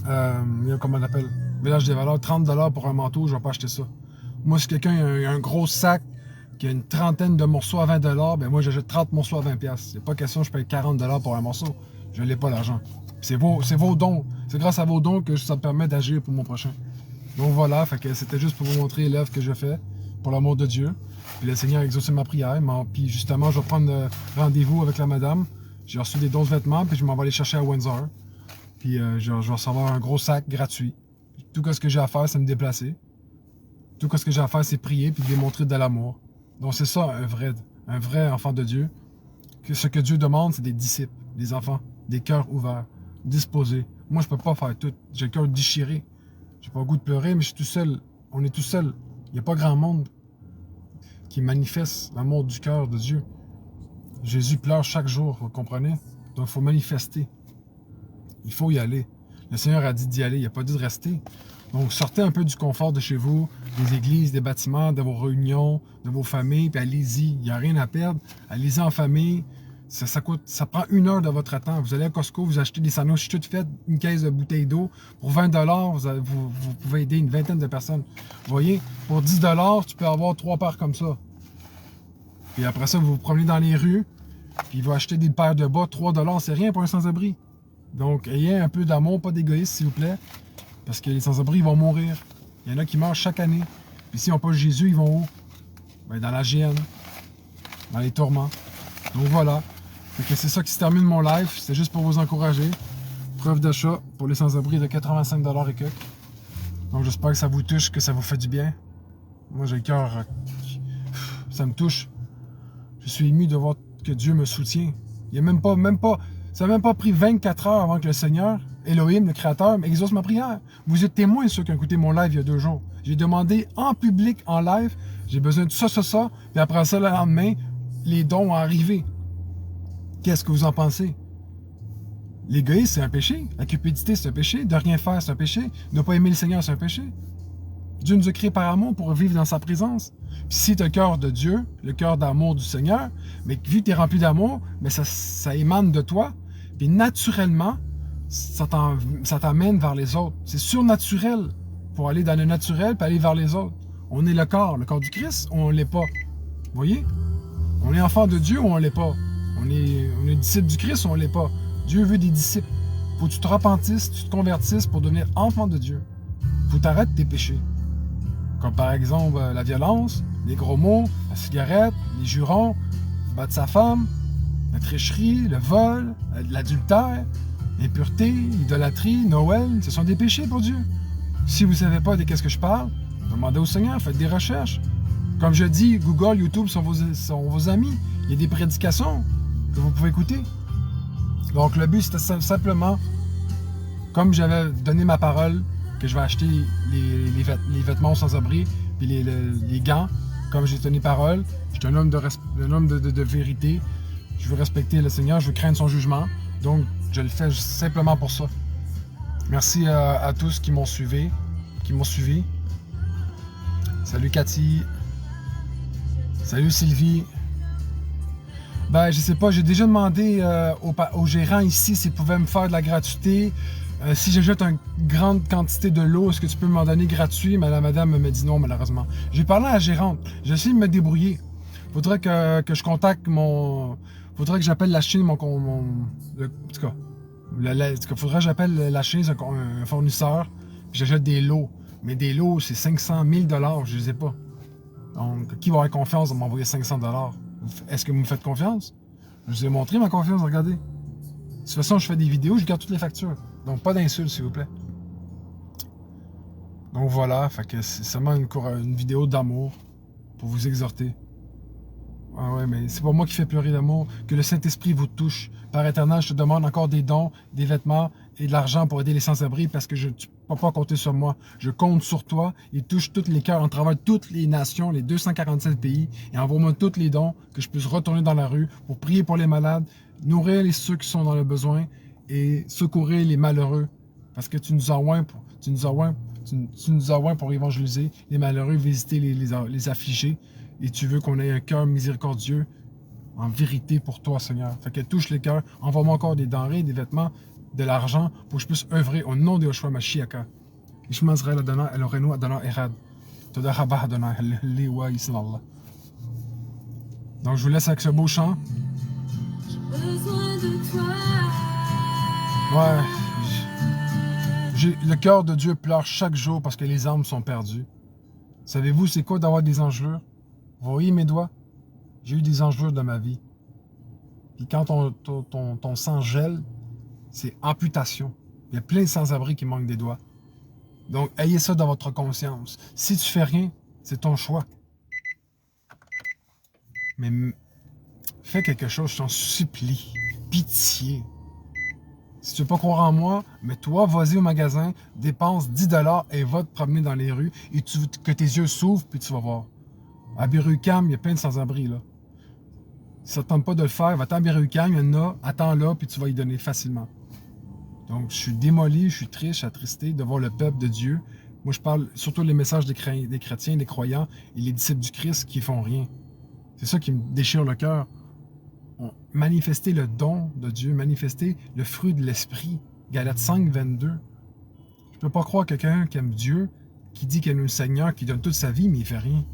Comment on appelle? Village des valeurs, 30 $ pour un manteau, je vais pas acheter ça. Moi, si quelqu'un a un gros sac qui a une trentaine de morceaux à 20 $, ben moi j'achète 30 morceaux à 20 $. C'est pas question je paye 40 $ pour un morceau. Je n'ai pas l'argent. C'est vos dons. C'est grâce à vos dons que ça me permet d'agir pour mon prochain. Donc voilà, fait que c'était juste pour vous montrer l'œuvre que je fais pour l'amour de Dieu. Puis le Seigneur a exaucé ma prière. Puis justement, je vais prendre rendez-vous avec la madame. J'ai reçu des dons de vêtements, puis je m'en vais aller chercher à Windsor. Puis je vais recevoir un gros sac gratuit. Tout ce que j'ai à faire, c'est me déplacer. Tout ce que j'ai à faire, c'est prier puis démontrer de l'amour. Donc c'est ça, un vrai enfant de Dieu. Ce que Dieu demande, c'est des disciples, des enfants, des cœurs ouverts, disposés. Moi, je peux pas faire tout. J'ai le cœur déchiré. J'ai pas le goût de pleurer, mais je suis tout seul. On est tout seul. Il n'y a pas grand monde qui manifeste l'amour du cœur de Dieu. Jésus pleure chaque jour, vous comprenez? Donc il faut manifester. Il faut y aller. Le Seigneur a dit d'y aller, il n'a pas dit de rester. Donc, sortez un peu du confort de chez vous, des églises, des bâtiments, de vos réunions, de vos familles, puis allez-y. Il n'y a rien à perdre. Allez-y en famille. Ça prend 1 heure de votre temps. Vous allez à Costco, vous achetez des sandwichs toutes faites, une caisse de bouteilles d'eau. Pour 20 $, vous pouvez aider une vingtaine de personnes. Vous voyez, pour 10 $, tu peux avoir 3 paires comme ça. Puis après ça, vous vous promenez dans les rues, puis vous achetez des paires de bas, 3 $, c'est rien pour un sans-abri. Donc, ayez un peu d'amour, pas d'égoïsme, s'il vous plaît. Parce que les sans-abri, ils vont mourir. Il y en a qui meurent chaque année. Puis s'ils n'ont pas Jésus, ils vont où? ben, dans la gêne, dans les tourments. Donc voilà. Fait que c'est ça qui se termine mon live. C'était juste pour vous encourager. Preuve d'achat pour les sans-abri de 85 $ et quelques. Donc j'espère que ça vous touche, que ça vous fait du bien. Moi j'ai le cœur... ça me touche. Je suis ému de voir que Dieu me soutient. Il y a ça n'a même pas pris 24 heures avant que le Seigneur, Elohim, le Créateur, exauce ma prière. Vous êtes témoins, ceux qui ont écouté mon live il y a 2 jours. J'ai demandé en public, en live, j'ai besoin de ça, puis après ça, le lendemain, les dons ont arrivé. Qu'est-ce que vous en pensez? L'égoïsme, c'est un péché. La cupidité, c'est un péché. De rien faire, c'est un péché. De ne pas aimer le Seigneur, c'est un péché. Dieu nous a créés par amour pour vivre dans sa présence. Puis si tu as le cœur de Dieu, le cœur d'amour du Seigneur, mais vu que tu es rempli d'amour, mais ça émane de toi, puis naturellement, ça t'amène vers les autres. C'est surnaturel pour aller dans le naturel puis aller vers les autres. On est le corps du Christ ou on ne l'est pas. Vous voyez? On est enfant de Dieu ou on ne l'est pas. On est disciple du Christ ou on ne l'est pas. Dieu veut des disciples. Faut que tu te repentisses, tu te convertisses pour devenir enfant de Dieu. Faut que tu arrêtes tes péchés. Comme par exemple la violence, les gros mots, la cigarette, les jurons, battre sa femme, la tricherie, le vol, l'adultère, l'impureté, l'idolâtrie, Noël. Ce sont des péchés pour Dieu. Si vous ne savez pas de qu'est-ce que je parle, demandez au Seigneur, faites des recherches. Comme je dis, Google, YouTube sont vos amis. Il y a des prédications que vous pouvez écouter. Donc le but, c'était simplement, comme j'avais donné ma parole, que je vais acheter les vêtements sans-abri, puis les gants, comme j'ai donné parole. Je suis un homme de vérité. Je veux respecter le Seigneur, je veux craindre son jugement. Donc, je le fais simplement pour ça. Merci à tous qui m'ont suivi. Salut Cathy. Salut Sylvie. Ben, je sais pas, j'ai déjà demandé au gérant ici s'il pouvait me faire de la gratuité. Si j'ajoute une grande quantité de l'eau, est-ce que tu peux m'en donner gratuit? Mais la madame me dit non, malheureusement. J'ai parlé à la gérante. J'essaie de me débrouiller. Faudrait que je contacte faudrait que j'appelle la Chine, en tout cas, faudrait que j'appelle la Chine, un fournisseur, puis j'achète des lots. Mais des lots, c'est 500 000 $, je les ai pas. Donc, qui va avoir confiance de m'envoyer 500 $? Est-ce que vous me faites confiance? Je vous ai montré ma confiance, regardez. De toute façon, je fais des vidéos, je garde toutes les factures. Donc, pas d'insultes, s'il vous plaît. Donc, voilà, fait que c'est seulement une vidéo d'amour pour vous exhorter. Ah ouais, mais c'est pas moi qui fais pleurer d'amour. Que le Saint-Esprit vous touche. Père éternel, je te demande encore des dons, des vêtements et de l'argent pour aider les sans-abri parce que tu ne peux pas compter sur moi. Je compte sur toi. Il touche tous les cœurs en travers toutes les nations, les 247 pays. Et envoie-moi tous les dons que je puisse retourner dans la rue pour prier pour les malades, nourrir ceux qui sont dans le besoin et secourir les malheureux. Parce que tu nous as oints pour évangéliser les malheureux, visiter les affligés. Et tu veux qu'on ait un cœur miséricordieux en vérité pour toi, Seigneur. Fait que touche les cœurs. Envoie-moi encore des denrées, des vêtements, de l'argent pour que je puisse œuvrer au nom de Yoshua Mashiach. Ishma Zrael Adonai Eloheinu Adonai Erad. Toda Rabah Adonai Lewa Yisrael. Donc je vous laisse avec ce beau chant. Besoin de toi. Ouais. Le cœur de Dieu pleure chaque jour parce que les âmes sont perdues. Savez-vous c'est quoi d'avoir des engelures? Vous voyez mes doigts? J'ai eu des engelures dans ma vie. Puis quand ton sang gèle, c'est amputation. Il y a plein de sans-abri qui manquent des doigts. Donc, ayez ça dans votre conscience. Si tu fais rien, c'est ton choix. Mais fais quelque chose, je t'en supplie. Pitié. Si tu ne veux pas croire en moi, mais toi, vas-y au magasin, dépense 10 $ et va te promener dans les rues et que tes yeux s'ouvrent, puis tu vas voir. À Berry-UQAM, il y a plein de sans-abri, là. Si ça ne tente pas de le faire, va-t'en à Berry-UQAM, il y en a, attends-là, puis tu vas y donner facilement. Donc, je suis démoli, je suis triste, je suis attristé de voir le peuple de Dieu. Moi, je parle surtout les messages des chrétiens, des croyants et les disciples du Christ qui font rien. C'est ça qui me déchire le cœur. Manifester le don de Dieu, manifester le fruit de l'esprit. Galates 5, 22. Je ne peux pas croire quelqu'un qui aime Dieu, qui dit qu'il aime le Seigneur, qui donne toute sa vie, mais il ne fait rien.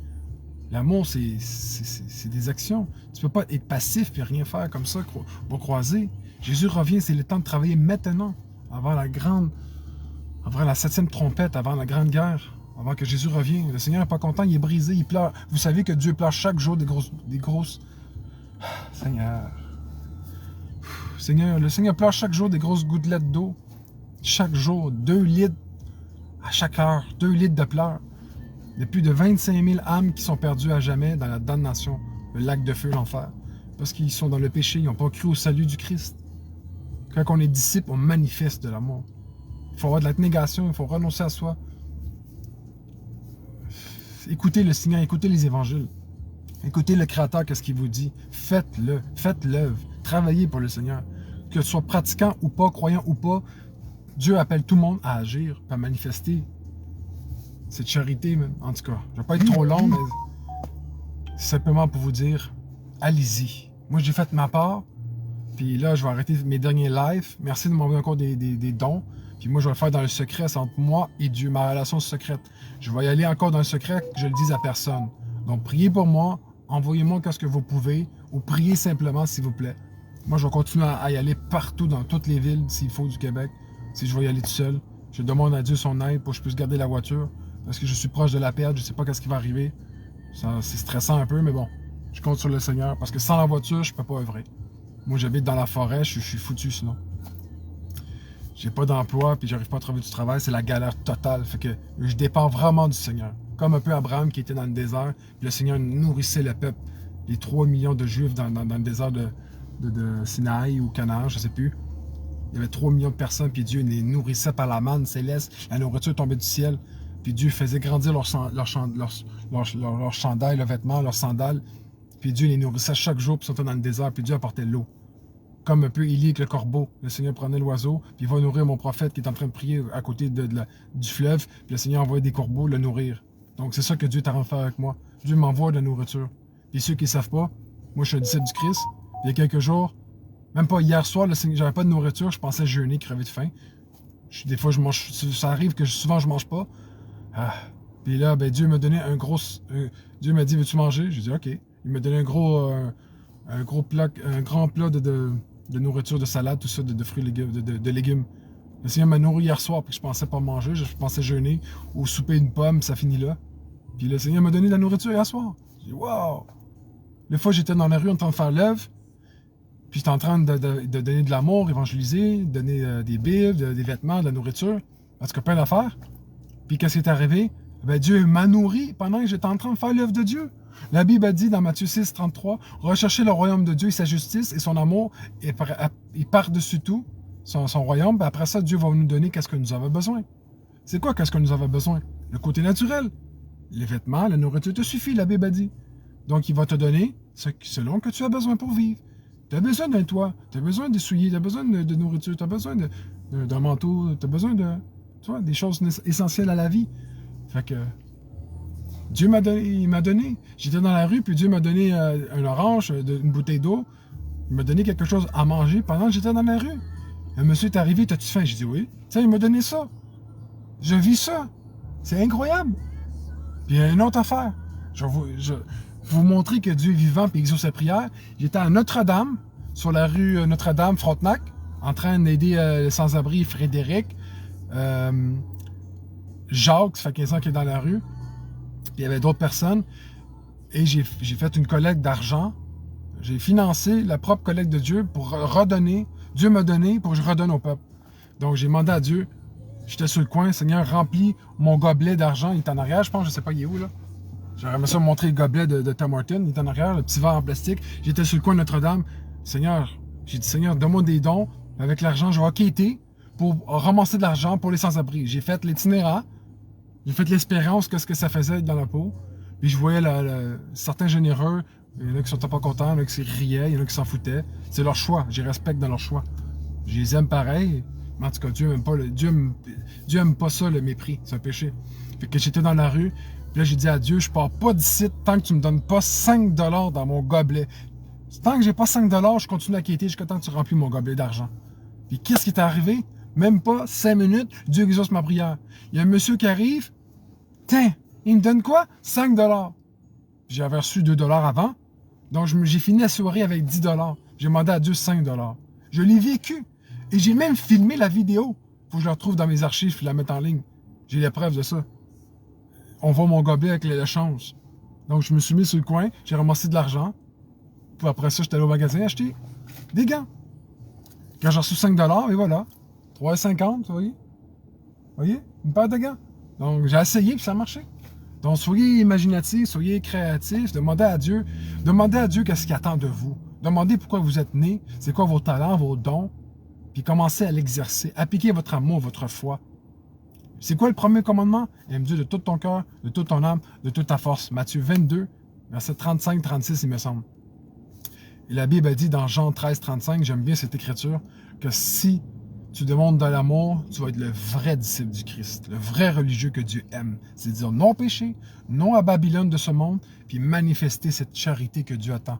L'amour, c'est des actions. Tu ne peux pas être passif et rien faire comme ça, pour croiser. Jésus revient, c'est le temps de travailler maintenant, avant la 7e trompette, avant la grande guerre. avant que Jésus revienne. Le Seigneur n'est pas content, il est brisé, il pleure. Vous savez que Dieu pleure chaque jour des grosses... Seigneur. Seigneur, le Seigneur pleure chaque jour des grosses gouttelettes d'eau. Chaque jour, 2 litres à chaque heure, 2 litres de pleurs. Il y a plus de 25 000 âmes qui sont perdues à jamais dans la damnation, le lac de feu, l'enfer. Parce qu'ils sont dans le péché, ils n'ont pas cru au salut du Christ. Quand on est disciple, on manifeste de l'amour. Il faut avoir de la négation, il faut renoncer à soi. Écoutez le Seigneur, écoutez les évangiles. Écoutez le Créateur, qu'est-ce qu'il vous dit. Faites-le, faites l'œuvre. Travaillez pour le Seigneur. Que tu sois pratiquant ou pas, croyant ou pas, Dieu appelle tout le monde à agir, à manifester cette charité, même. En tout cas, je ne vais pas être trop long, mais c'est simplement pour vous dire, allez-y. Moi, j'ai fait ma part, puis là, je vais arrêter mes derniers lives. Merci de m'envoyer encore des dons. Puis moi, je vais le faire dans le secret, c'est entre moi et Dieu, ma relation secrète. Je vais y aller encore dans le secret, que je le dise à personne. Donc, priez pour moi, envoyez-moi ce que vous pouvez, ou priez simplement, s'il vous plaît. Moi, je vais continuer à y aller partout, dans toutes les villes, s'il faut, du Québec. Si je vais y aller tout seul, je demande à Dieu son aide pour que je puisse garder la voiture, parce que je suis proche de la perdre, je ne sais pas ce qui va arriver. C'est stressant un peu, mais bon, je compte sur le Seigneur, parce que sans la voiture, je ne peux pas œuvrer. Moi, j'habite dans la forêt, je suis foutu sinon. J'ai pas d'emploi, puis j'arrive pas à trouver du travail, c'est la galère totale. Fait que je dépends vraiment du Seigneur. Comme un peu Abraham qui était dans le désert, puis le Seigneur nourrissait le peuple. Les 3 millions de Juifs dans le désert de Sinaï ou Canaan, je sais plus. Il y avait 3 millions de personnes, puis Dieu les nourrissait par la manne céleste. La nourriture tombait du ciel. Puis Dieu faisait grandir leur chandail, leurs vêtements, leurs sandales. Puis Dieu les nourrissait chaque jour, puis ils sont dans le désert, puis Dieu apportait l'eau. Comme un peu Élie avec le corbeau. Le Seigneur prenait l'oiseau, puis il va nourrir mon prophète qui est en train de prier à côté du fleuve, puis le Seigneur envoie des corbeaux le nourrir. Donc c'est ça que Dieu est en train de faire avec moi. Dieu m'envoie de la nourriture. Et ceux qui ne savent pas, moi je suis un disciple du Christ. Il y a quelques jours, même pas hier soir, j'avais pas de nourriture, je pensais jeûner, crever de faim. Des fois, je mange, ça arrive que souvent je mange pas. Puis là, ben, Dieu m'a donné un gros... Dieu m'a dit, veux-tu manger? J'ai dit, OK. Il m'a donné un grand plat de nourriture, de salade, tout ça, de fruits, de légumes. Le Seigneur m'a nourri hier soir, puis je pensais pas manger, je pensais jeûner, ou souper une pomme, ça finit là. Puis le Seigneur m'a donné de la nourriture hier soir. J'ai dit, wow! Des fois, j'étais dans la rue en train de faire l'œuvre, puis j'étais en train de donner de l'amour, évangéliser, donner des bibles, des vêtements, de la nourriture, en tout cas plein d'affaires. Puis qu'est-ce qui est arrivé? Ben, Dieu m'a nourri pendant que j'étais en train de faire l'œuvre de Dieu. La Bible a dit dans Matthieu 6, 33, « Recherchez le royaume de Dieu et sa justice et son amour, et par-dessus tout, son royaume, ben après ça, Dieu va nous donner qu'est-ce que nous avons besoin. » C'est quoi qu'est-ce que nous avons besoin? Le côté naturel. Les vêtements, la nourriture te suffit, la Bible a dit. Donc, il va te donner selon que tu as besoin pour vivre. Tu as besoin d'un toit, tu as besoin de souliers, tu as besoin de nourriture, tu as besoin d'un manteau, tu as besoin des choses essentielles à la vie. Fait que Dieu m'a donné, il m'a donné. J'étais dans la rue, puis Dieu m'a donné un orange, une bouteille d'eau. Il m'a donné quelque chose à manger pendant que j'étais dans la rue. Un monsieur est arrivé, t'as-tu faim? J'ai dit oui. Tiens, il m'a donné ça. Je vis ça. C'est incroyable. Puis il y a une autre affaire. Je vais vous montrer que Dieu est vivant et exauce sa prière. J'étais à Notre-Dame, sur la rue Notre-Dame, Frontenac, en train d'aider le sans-abri Frédéric. Jacques, ça fait 15 ans qu'il est dans la rue. Il y avait d'autres personnes. Et j'ai fait une collecte d'argent. J'ai financé la propre collecte de Dieu pour redonner. Dieu m'a donné pour que je redonne au peuple. Donc j'ai demandé à Dieu. J'étais sur le coin. Seigneur, remplis mon gobelet d'argent. Il est en arrière, je pense. Je ne sais pas, il est où là. J'aurais aimé ça montrer le gobelet de Tim Horton. Il est en arrière, le petit verre en plastique. J'étais sur le coin de Notre-Dame. Seigneur, j'ai dit, Seigneur, donne-moi des dons. Avec l'argent, je vais quêter pour ramasser de l'argent pour les sans-abri. J'ai fait l'itinéraire. J'ai fait l'expérience de ce que ça faisait dans la peau. Puis je voyais certains généreux. Il y en a qui sont pas contents, il y en a qui riaient, il y en a qui s'en foutaient. C'est leur choix. Je respecte dans leur choix. Je les aime pareil. Mais en tout cas, Dieu aime pas ça, le mépris. C'est un péché. Fait que j'étais dans la rue. Puis là, j'ai dit à Dieu, je pars pas d'ici tant que tu me donnes pas 5 $ dans mon gobelet. Tant que j'ai pas 5 $, je continue à quêter jusqu'à temps que tu remplis mon gobelet d'argent. Puis qu'est-ce qui est arrivé? Même pas 5 minutes, Dieu exauce ma prière. Il y a un monsieur qui arrive. Tiens, il me donne quoi? 5 $. J'avais reçu 2 $ avant. Donc, j'ai fini la soirée avec 10 $. J'ai demandé à Dieu 5 $. Je l'ai vécu. Et j'ai même filmé la vidéo. Faut que je la retrouve dans mes archives et la mette en ligne. J'ai les preuves de ça. on voit mon gobelet avec le change. Donc, je me suis mis sur le coin, j'ai ramassé de l'argent. Puis après ça, j'étais allé au magasin acheter des gants. Quand j'ai reçu 5 $, et voilà. 3,50 $, vous voyez? Vous voyez? Une paire de gants. Donc, j'ai essayé, puis ça a marché. Donc, soyez imaginatifs, soyez créatifs, demandez à Dieu qu'est-ce qu'il attend de vous. Demandez pourquoi vous êtes né, c'est quoi vos talents, vos dons, puis commencez à l'exercer. Appliquez votre amour, votre foi. C'est quoi le premier commandement? Aime Dieu de tout ton cœur, de toute ton âme, de toute ta force. Matthieu 22, verset 35-36, il me semble. Et la Bible a dit dans Jean 13-35, j'aime bien cette écriture, que si tu demandes dans l'amour, tu vas être le vrai disciple du Christ, le vrai religieux que Dieu aime. C'est dire non péché, non à Babylone de ce monde, puis manifester cette charité que Dieu attend.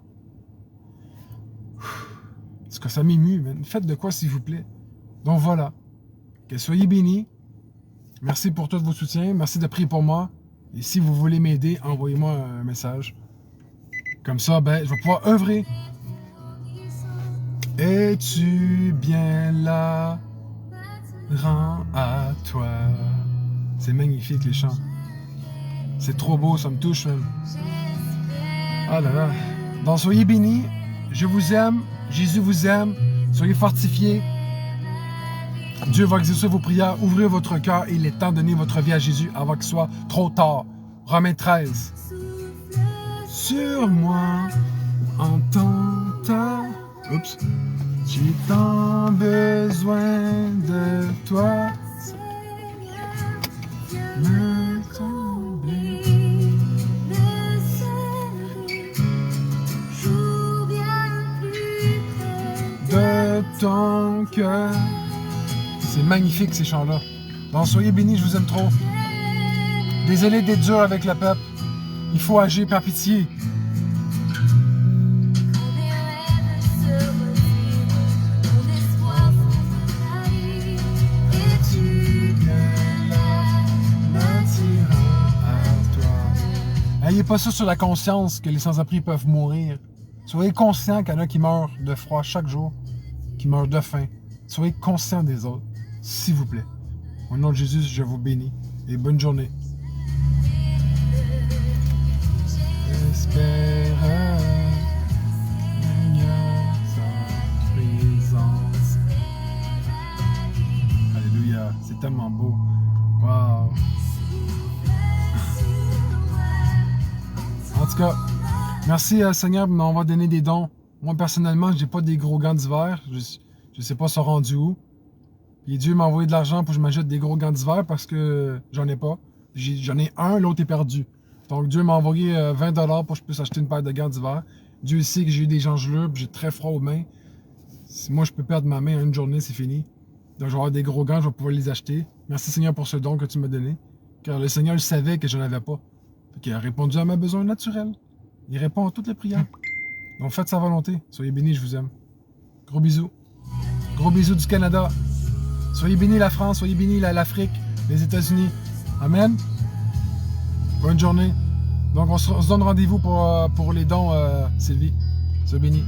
Est-ce que ça m'émue, man? Faites de quoi, s'il vous plaît? Donc voilà. Que soyez bénis. Merci pour tout vos soutiens. Merci de prier pour moi. Et si vous voulez m'aider, envoyez-moi un message. Comme ça, ben, je vais pouvoir œuvrer. Es-tu bien là? Rends à toi. C'est magnifique, les chants. C'est trop beau, ça me touche, même. Ah là là. Donc, soyez bénis. Je vous aime. Jésus vous aime. Soyez fortifiés. Dieu va exaucer vos prières. Ouvrez votre cœur. Il est temps de donner votre vie à Jésus avant qu'il soit trop tard. Romains 13. Sur moi, entends ta... Oups. J'ai tant besoin de toi. Me tomber de ton cœur. C'est magnifique, ces chants-là. Donc, soyez bénis, je vous aime trop. Désolé d'être dur avec le peuple. Il faut agir par pitié. N'ayez pas ça sur la conscience que les sans-abri peuvent mourir. Soyez conscients qu'il y en a qui meurent de froid chaque jour, qui meurent de faim. Soyez conscients des autres, s'il vous plaît. Au nom de Jésus, je vous bénis et bonne journée. Espère sa présence. Alléluia, c'est tellement beau. Wow. En tout cas, merci Seigneur de m'avoir donné des dons. Moi, personnellement, j'ai pas des gros gants d'hiver. Je sais pas, ça rendu où. Et Dieu m'a envoyé de l'argent pour que je m'achète des gros gants d'hiver parce que j'en ai pas. J'en ai un, l'autre est perdu. Donc, Dieu m'a envoyé 20 $ pour que je puisse acheter une paire de gants d'hiver. Dieu sait que j'ai eu des engelures, j'ai très froid aux mains. Si moi, je peux perdre ma main en une journée, c'est fini. Donc, je vais avoir des gros gants, je vais pouvoir les acheter. Merci Seigneur pour ce don que tu m'as donné. Car le Seigneur le savait que je n'en avais pas. Il a répondu à mes besoins naturels. Il répond à toutes les prières. Donc faites sa volonté. Soyez bénis, je vous aime. Gros bisous. Gros bisous du Canada. Soyez bénis la France, soyez bénis l'Afrique, les États-Unis. Amen. Bonne journée. Donc on se donne rendez-vous pour les dons, Sylvie. Soyez bénis.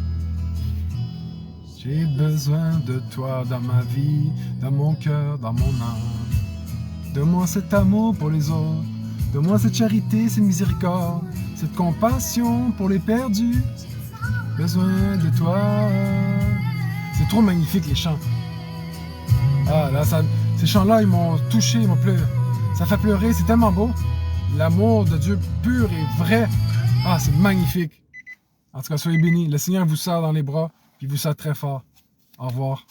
J'ai besoin de toi dans ma vie, dans mon cœur, dans mon âme. Donne-moi cet amour pour les autres. Donne-moi cette charité, cette miséricorde, cette compassion pour les perdus. Besoin de toi. C'est trop magnifique, les chants. Ah là, ces chants-là, ils m'ont touché, ils m'ont pleuré. Ça fait pleurer, c'est tellement beau. L'amour de Dieu pur et vrai. Ah, c'est magnifique. En tout cas, soyez bénis. Le Seigneur vous serre dans les bras, puis il vous serre très fort. Au revoir.